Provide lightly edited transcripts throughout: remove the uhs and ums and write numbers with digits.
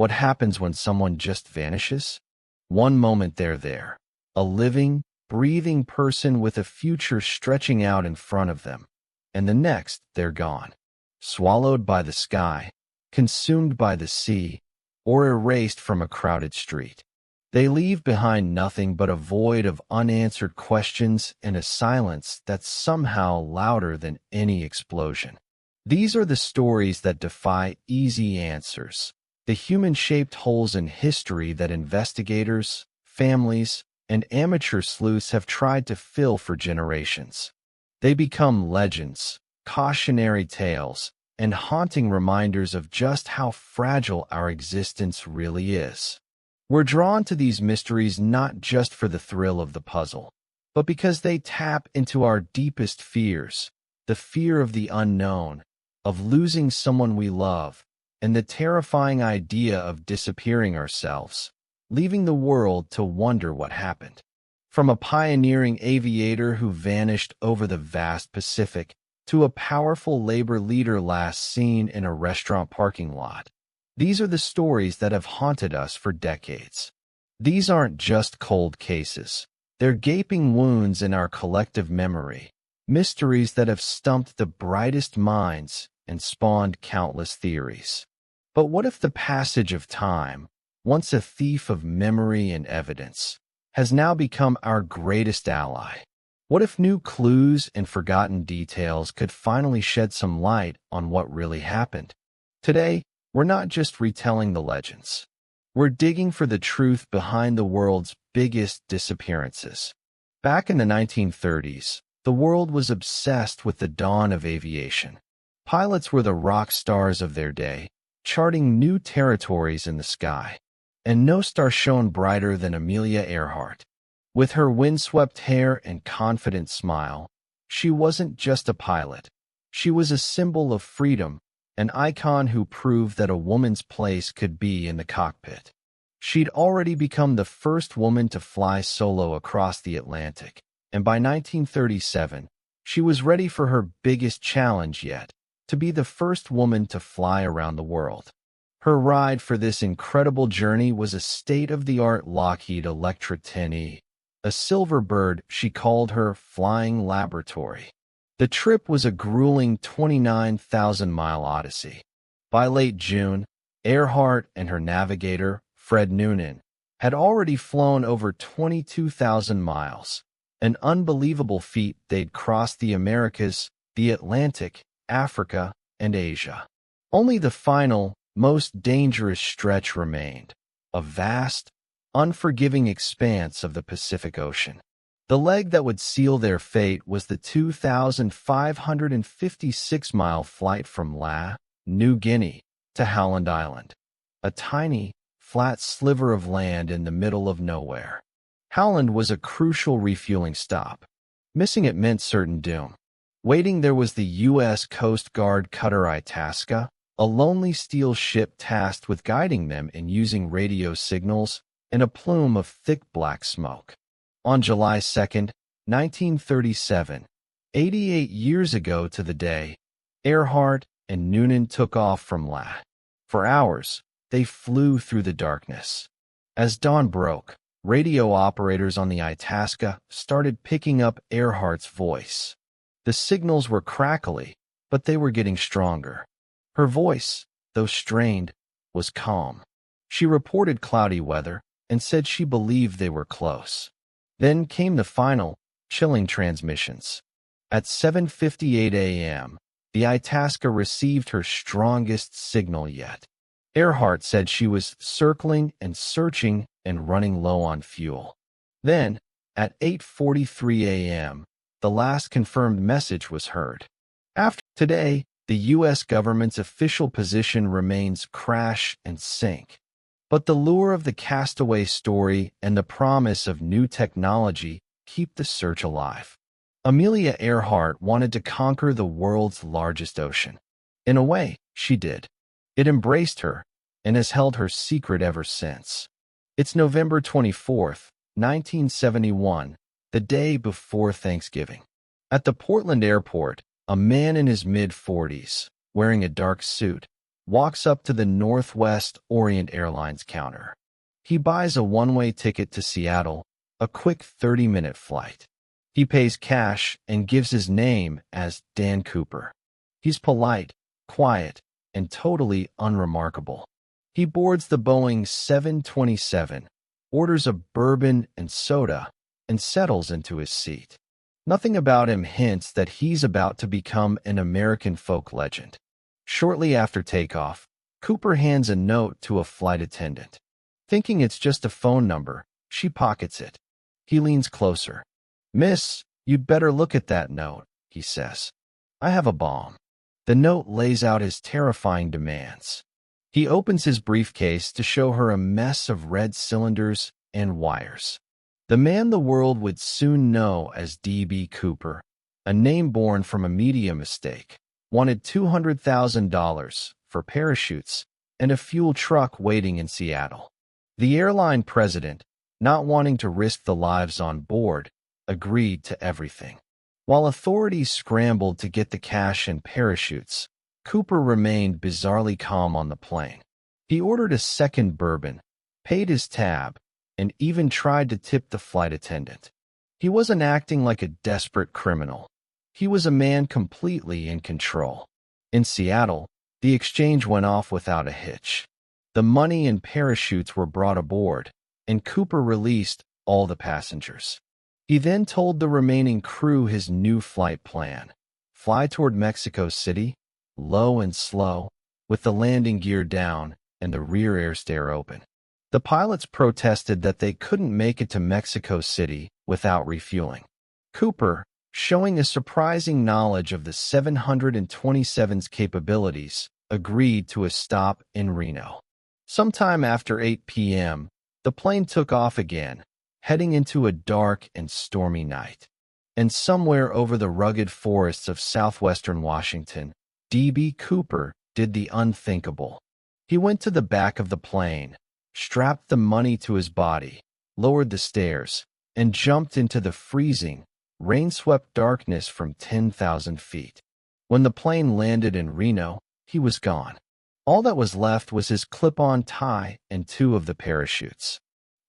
What happens when someone just vanishes? One moment they're there, a living, breathing person with a future stretching out in front of them, and the next they're gone, swallowed by the sky, consumed by the sea, or erased from a crowded street. They leave behind nothing but a void of unanswered questions and a silence that's somehow louder than any explosion. These are the stories that defy easy answers, the human-shaped holes in history that investigators, families, and amateur sleuths have tried to fill for generations. They become legends, cautionary tales, and haunting reminders of just how fragile our existence really is. We're drawn to these mysteries not just for the thrill of the puzzle, but because they tap into our deepest fears, the fear of the unknown, of losing someone we love, and the terrifying idea of disappearing ourselves, leaving the world to wonder what happened. From a pioneering aviator who vanished over the vast Pacific to a powerful labor leader last seen in a restaurant parking lot, these are the stories that have haunted us for decades. These aren't just cold cases. They're gaping wounds in our collective memory, mysteries that have stumped the brightest minds and spawned countless theories. But what if the passage of time, once a thief of memory and evidence, has now become our greatest ally? What if new clues and forgotten details could finally shed some light on what really happened? Today, we're not just retelling the legends. We're digging for the truth behind the world's biggest disappearances. Back in the 1930s, the world was obsessed with the dawn of aviation. Pilots were the rock stars of their day, charting new territories in the sky. And no star shone brighter than Amelia Earhart. With her windswept hair and confident smile, she wasn't just a pilot. She was a symbol of freedom, an icon who proved that a woman's place could be in the cockpit. She'd already become the first woman to fly solo across the Atlantic, and by 1937, she was ready for her biggest challenge yet, to be the first woman to fly around the world. Her ride for this incredible journey was a state-of-the-art Lockheed Electra 10E, a silver bird she called her flying laboratory. The trip was a grueling 29,000-mile odyssey. By late June, Earhart and her navigator, Fred Noonan, had already flown over 22,000 miles, an unbelievable feat. They'd crossed the Americas, the Atlantic, Africa, and Asia. Only the final, most dangerous stretch remained, a vast, unforgiving expanse of the Pacific Ocean. The leg that would seal their fate was the 2,556-mile flight from New Guinea, to Howland Island, a tiny, flat sliver of land in the middle of nowhere. Howland was a crucial refueling stop. Missing it meant certain doom. Waiting there was the U.S. Coast Guard cutter Itasca, a lonely steel ship tasked with guiding them and using radio signals, and a plume of thick black smoke. On July 2, 1937, 88 years ago to the day, Earhart and Noonan took off from For hours, they flew through the darkness. As dawn broke, radio operators on the Itasca started picking up Earhart's voice. The signals were crackly, but they were getting stronger. Her voice, though strained, was calm. She reported cloudy weather and said she believed they were close. Then came the final, chilling transmissions. At 7:58 a.m., the Itasca received her strongest signal yet. Earhart said she was circling and searching and running low on fuel. Then, at 8:43 a.m., the last confirmed message was heard. After today, the U.S. government's official position remains crash and sink. But the lure of the castaway story and the promise of new technology keep the search alive. Amelia Earhart wanted to conquer the world's largest ocean. In a way, she did. It embraced her and has held her secret ever since. It's November 24th, 1971, the day before Thanksgiving. At the Portland airport, a man in his mid-40s, wearing a dark suit, walks up to the Northwest Orient Airlines counter. He buys a one-way ticket to Seattle, a quick 30-minute flight. He pays cash and gives his name as Dan Cooper. He's polite, quiet, and totally unremarkable. He boards the Boeing 727, orders a bourbon and soda, and settles into his seat. Nothing about him hints that he's about to become an American folk legend. Shortly after takeoff, Cooper hands a note to a flight attendant. Thinking it's just a phone number, she pockets it. He leans closer. "Miss, you'd better look at that note," he says. "I have a bomb." The note lays out his terrifying demands. He opens his briefcase to show her a mess of red cylinders and wires. The man the world would soon know as D.B. Cooper, a name born from a media mistake, wanted $200,000 for parachutes and a fuel truck waiting in Seattle. The airline president, not wanting to risk the lives on board, agreed to everything. While authorities scrambled to get the cash and parachutes, Cooper remained bizarrely calm on the plane. He ordered a second bourbon, paid his tab, and even tried to tip the flight attendant. He wasn't acting like a desperate criminal. He was a man completely in control. In Seattle, the exchange went off without a hitch. The money and parachutes were brought aboard, and Cooper released all the passengers. He then told the remaining crew his new flight plan: fly toward Mexico City, low and slow, with the landing gear down and the rear air stair open. The pilots protested that they couldn't make it to Mexico City without refueling. Cooper, showing a surprising knowledge of the 727's capabilities, agreed to a stop in Reno. Sometime after 8 p.m., the plane took off again, heading into a dark and stormy night. And somewhere over the rugged forests of southwestern Washington, D.B. Cooper did the unthinkable. He went to the back of the plane, strapped the money to his body, lowered the stairs, and jumped into the freezing, rain-swept darkness from 10,000 feet. When the plane landed in Reno, he was gone. All that was left was his clip-on tie and 2 of the parachutes.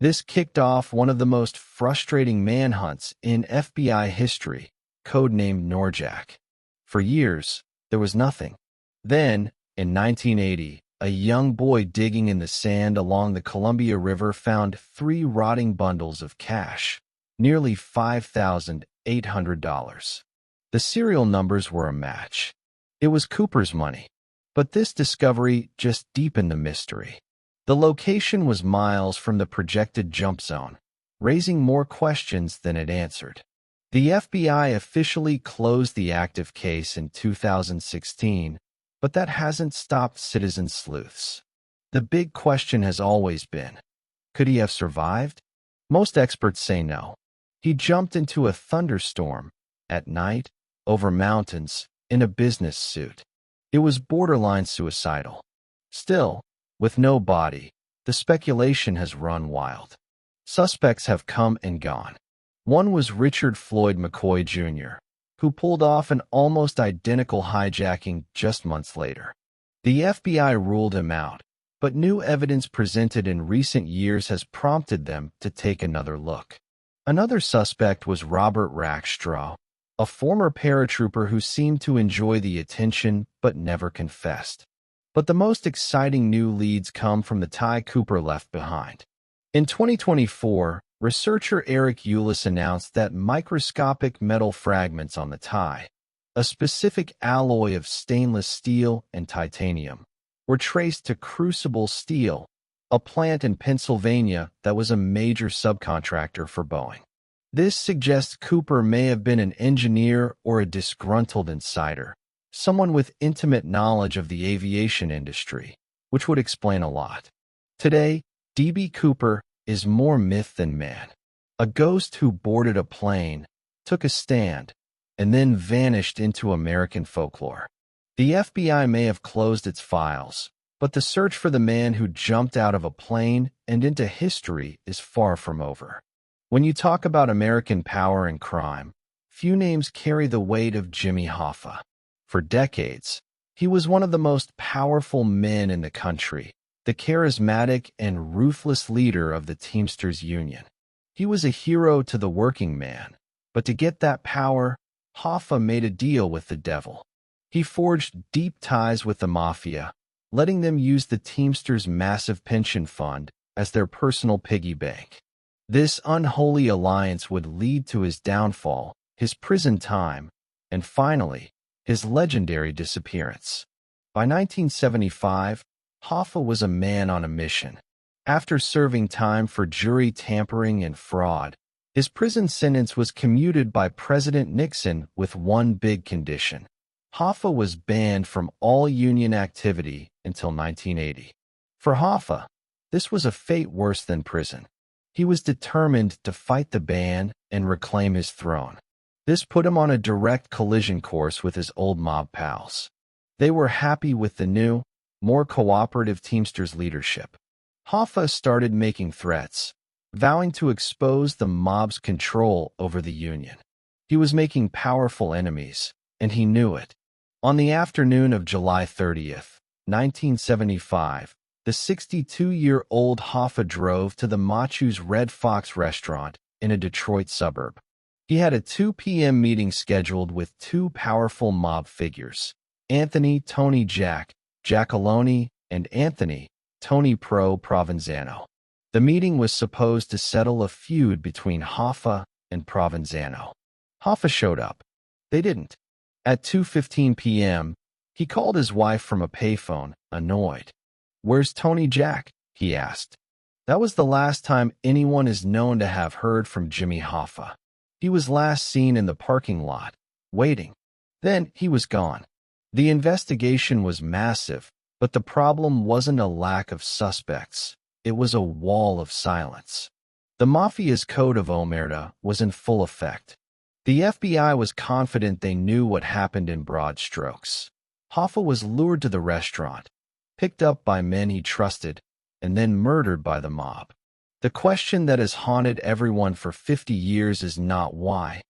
This kicked off one of the most frustrating manhunts in FBI history, codenamed Norjack. For years, there was nothing. Then, in 1980, a young boy digging in the sand along the Columbia River found 3 rotting bundles of cash, nearly $5,800. The serial numbers were a match. It was Cooper's money. But this discovery just deepened the mystery. The location was miles from the projected jump zone, raising more questions than it answered. The FBI officially closed the active case in 2016, but that hasn't stopped citizen sleuths. The big question has always been, could he have survived? Most experts say no. He jumped into a thunderstorm, at night, over mountains, in a business suit. It was borderline suicidal. Still, with no body, the speculation has run wild. Suspects have come and gone. One was Richard Floyd McCoy Jr., who pulled off an almost identical hijacking just months later. The FBI ruled him out, but new evidence presented in recent years has prompted them to take another look. Another suspect was Robert Rackstraw, a former paratrooper who seemed to enjoy the attention but never confessed. But the most exciting new leads come from the tie Cooper left behind. In 2024, researcher Eric Eulis announced that microscopic metal fragments on the tie, a specific alloy of stainless steel and titanium, were traced to Crucible Steel, a plant in Pennsylvania that was a major subcontractor for Boeing. This suggests Cooper may have been an engineer or a disgruntled insider, someone with intimate knowledge of the aviation industry, which would explain a lot. Today, D.B. Cooper is more myth than man. A ghost who boarded a plane, took a stand, and then vanished into American folklore. The FBI may have closed its files, but the search for the man who jumped out of a plane and into history is far from over. When you talk about American power and crime, few names carry the weight of Jimmy Hoffa. For decades, He was one of the most powerful men in the country, the charismatic and ruthless leader of the Teamsters Union. He was a hero to the working man, but to get that power, Hoffa made a deal with the devil. He forged deep ties with the mafia, letting them use the Teamsters' massive pension fund as their personal piggy bank. This unholy alliance would lead to his downfall, his prison time, and finally, his legendary disappearance. By 1975, Hoffa was a man on a mission. After serving time for jury tampering and fraud, his prison sentence was commuted by President Nixon with one big condition. Hoffa was banned from all union activity until 1980. For Hoffa, this was a fate worse than prison. He was determined to fight the ban and reclaim his throne. This put him on a direct collision course with his old mob pals. They were happy with the new, more cooperative Teamsters leadership. Hoffa started making threats, vowing to expose the mob's control over the union. He was making powerful enemies, and he knew it. On the afternoon of July 30th, 1975, the 62-year-old Hoffa drove to the Machu's Red Fox restaurant in a Detroit suburb. He had a 2 p.m. meeting scheduled with two powerful mob figures, Anthony Tony Jack Giacalone and Anthony Tony Pro Provenzano. The meeting was supposed to settle a feud between Hoffa and Provenzano. Hoffa showed up. They didn't. At 2:15 p.m., he called his wife from a payphone, annoyed. "Where's Tony Jack?" he asked. That was the last time anyone is known to have heard from Jimmy Hoffa. He was last seen in the parking lot, waiting. Then he was gone. The investigation was massive, but the problem wasn't a lack of suspects. It was a wall of silence. The Mafia's code of omerta was in full effect. The FBI was confident they knew what happened in broad strokes. Hoffa was lured to the restaurant, picked up by men he trusted, and then murdered by the mob. The question that has haunted everyone for 50 years is not why,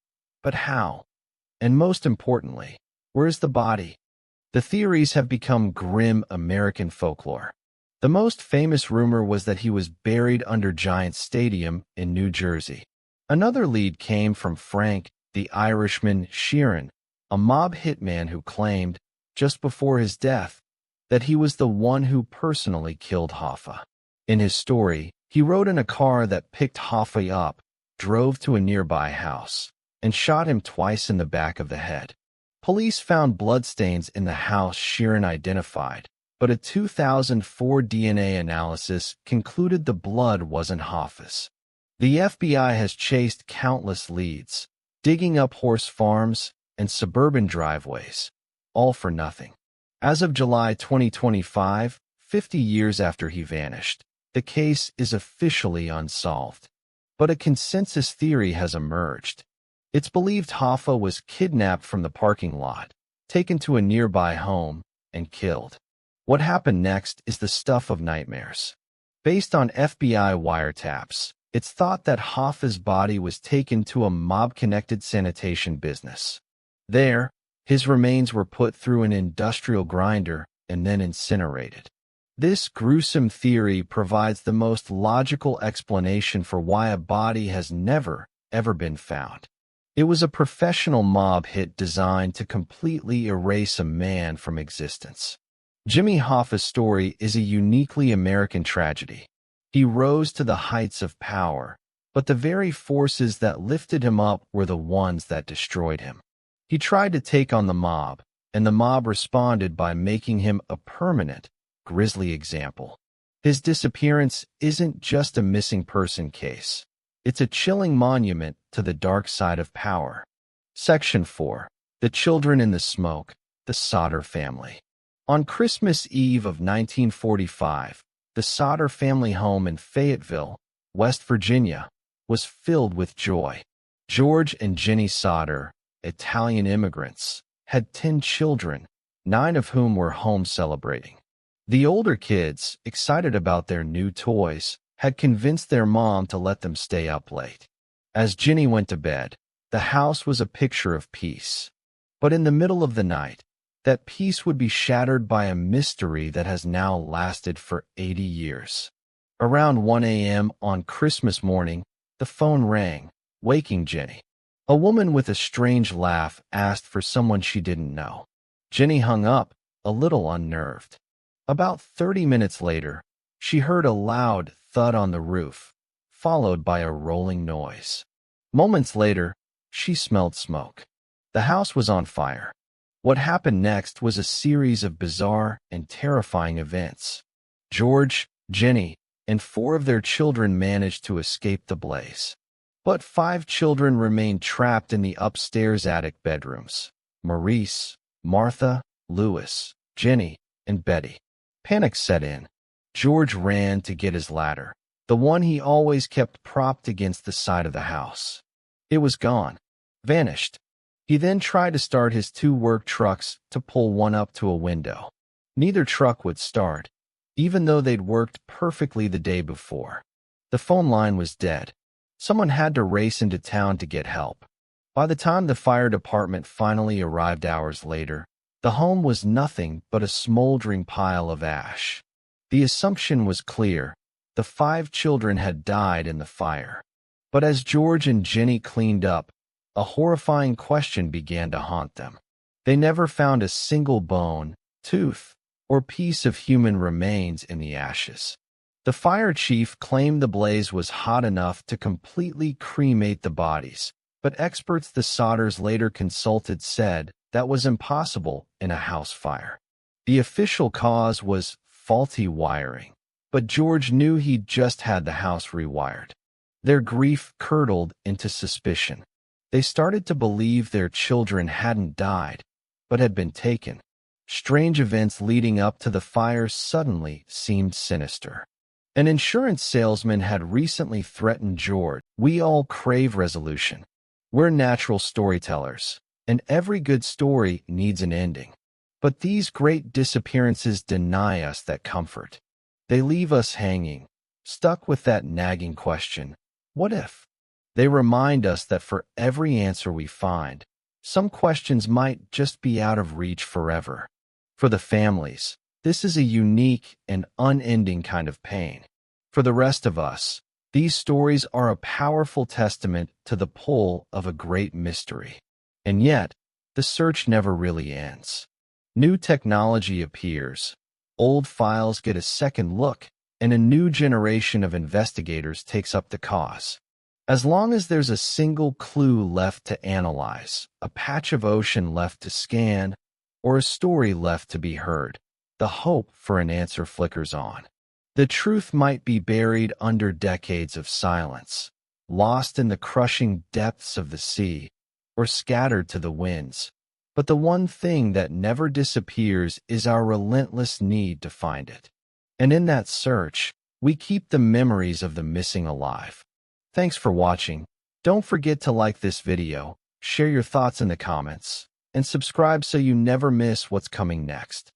but how. And most importantly, where is the body? The theories have become grim American folklore. The most famous rumor was that he was buried under Giant Stadium in New Jersey. Another lead came from Frank, the Irishman Sheeran, a mob hitman who claimed, just before his death, that he was the one who personally killed Hoffa. In his story, he rode in a car that picked Hoffa up, drove to a nearby house, and shot him twice in the back of the head. Police found bloodstains in the house Sheeran identified, but a 2004 DNA analysis concluded the blood wasn't Hoffa's. The FBI has chased countless leads, digging up horse farms and suburban driveways, all for nothing. As of July 2025, 50 years after he vanished, the case is officially unsolved. But a consensus theory has emerged. It's believed Hoffa was kidnapped from the parking lot, taken to a nearby home, and killed. What happened next is the stuff of nightmares. Based on FBI wiretaps, it's thought that Hoffa's body was taken to a mob-connected sanitation business. There, his remains were put through an industrial grinder and then incinerated. This gruesome theory provides the most logical explanation for why a body has never, ever been found. It was a professional mob hit designed to completely erase a man from existence. Jimmy Hoffa's story is a uniquely American tragedy. He rose to the heights of power, but the very forces that lifted him up were the ones that destroyed him. He tried to take on the mob, and the mob responded by making him a permanent, grisly example. His disappearance isn't just a missing person case. It's a chilling monument to the dark side of power. Section 4. The Children in the Smoke, the Sodder Family. On Christmas Eve of 1945, the Sodder family home in Fayetteville, West Virginia, was filled with joy. George and Jenny Sodder, Italian immigrants, had 10 children, 9 of whom were home celebrating. The older kids, excited about their new toys, had convinced their mom to let them stay up late. As Jenny went to bed, the house was a picture of peace. But in the middle of the night, that peace would be shattered by a mystery that has now lasted for 80 years. Around 1 a.m. on Christmas morning, the phone rang, waking Jenny. A woman with a strange laugh asked for someone she didn't know. Jenny hung up, a little unnerved. About 30 minutes later, she heard a loud thud on the roof, followed by a rolling noise. Moments later, she smelled smoke. The house was on fire. What happened next was a series of bizarre and terrifying events. George, Jenny, and 4 of their children managed to escape the blaze. But 5 children remained trapped in the upstairs attic bedrooms: Maurice, Martha, Louis, Jenny, and Betty. Panic set in. George ran to get his ladder, the one he always kept propped against the side of the house. It was gone, vanished. He then tried to start his 2 work trucks to pull one up to a window. Neither truck would start, even though they'd worked perfectly the day before. The phone line was dead. Someone had to race into town to get help. By the time the fire department finally arrived hours later, the home was nothing but a smoldering pile of ash. The assumption was clear: the 5 children had died in the fire. But as George and Jenny cleaned up, a horrifying question began to haunt them. They never found a single bone, tooth, or piece of human remains in the ashes. The fire chief claimed the blaze was hot enough to completely cremate the bodies, but experts the Sodders later consulted said that was impossible in a house fire. The official cause was faulty wiring, but George knew he'd just had the house rewired. Their grief curdled into suspicion. They started to believe their children hadn't died, but had been taken. Strange events leading up to the fire suddenly seemed sinister. An insurance salesman had recently threatened George. "We all crave resolution. We're natural storytellers, and every good story needs an ending. But these great disappearances deny us that comfort. They leave us hanging, stuck with that nagging question, what if?" They remind us that for every answer we find, some questions might just be out of reach forever. For the families, this is a unique and unending kind of pain. For the rest of us, these stories are a powerful testament to the pull of a great mystery. And yet, the search never really ends. New technology appears, old files get a second look, and a new generation of investigators takes up the cause. As long as there's a single clue left to analyze, a patch of ocean left to scan, or a story left to be heard, the hope for an answer flickers on. The truth might be buried under decades of silence, lost in the crushing depths of the sea, or scattered to the winds. But the one thing that never disappears is our relentless need to find it. And in that search, we keep the memories of the missing alive. Thanks for watching. Don't forget to like this video, share your thoughts in the comments, and subscribe so you never miss what's coming next.